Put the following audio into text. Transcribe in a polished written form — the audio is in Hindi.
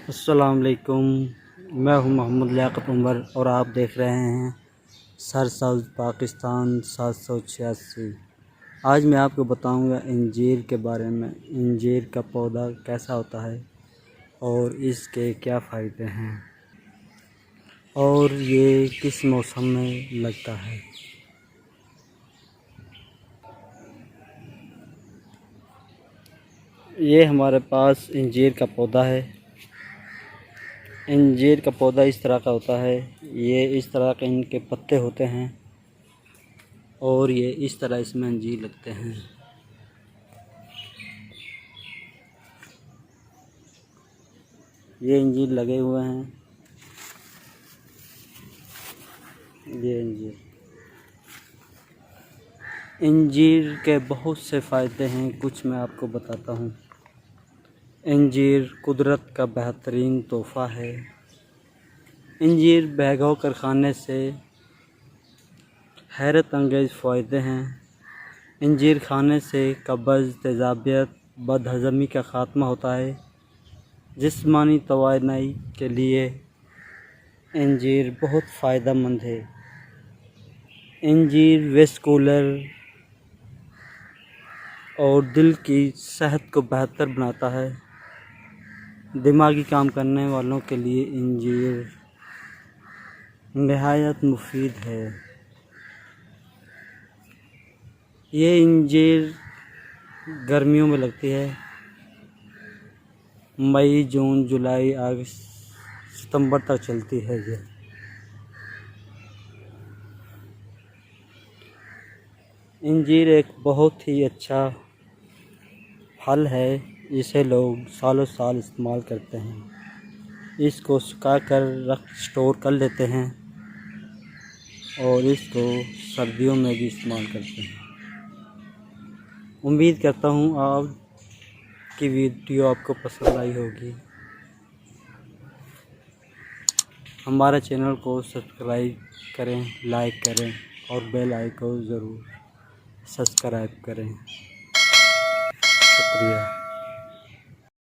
अस्सलाम वालेकुम। मैं हूं मोहम्मद लियाकत उमर और आप देख रहे हैं सर साउथ पाकिस्तान 786। आज मैं आपको बताऊंगा इंजीर के बारे में। इंजीर का पौधा कैसा होता है और इसके क्या फ़ायदे हैं और ये किस मौसम में लगता है। ये हमारे पास इंजीर का पौधा है। इंजीर का पौधा इस तरह का होता है। ये इस तरह के इनके पत्ते होते हैं और ये इस तरह इसमें अंजीर लगते हैं। ये अंजीर लगे हुए हैं। ये इंजीर के बहुत से फ़ायदे हैं, कुछ मैं आपको बताता हूँ। इंजीर कुदरत का बेहतरीन तोहफ़ा है। इंजीर भिगो कर खाने से हैरत अंगेज़ फ़ायदे हैं। इंजीर खाने से कब्ज़, तेज़ाबियत, बदहज़मी का ख़ात्मा होता है। जिस्मानी तवानाई के लिए इंजीर बहुत फ़ायदेमंद है। इंजीर वेस्कुलर और दिल की सेहत को बेहतर बनाता है। दिमागी काम करने वालों के लिए इंजीर निहायत मुफीद है। ये इंजीर गर्मियों में लगती है। मई, जून, जुलाई, अगस्त, सितंबर तक चलती है। ये इंजीर एक बहुत ही अच्छा फल है। इसे लोग सालों साल इस्तेमाल करते हैं। इसको सुखा कर स्टोर कर लेते हैं और इसको सर्दियों में भी इस्तेमाल करते हैं। उम्मीद करता हूँ आपकी वीडियो आपको पसंद आई होगी। हमारे चैनल को सब्सक्राइब करें, लाइक करें और बेल आइकन को ज़रूर सब्सक्राइब करें। शुक्रिया।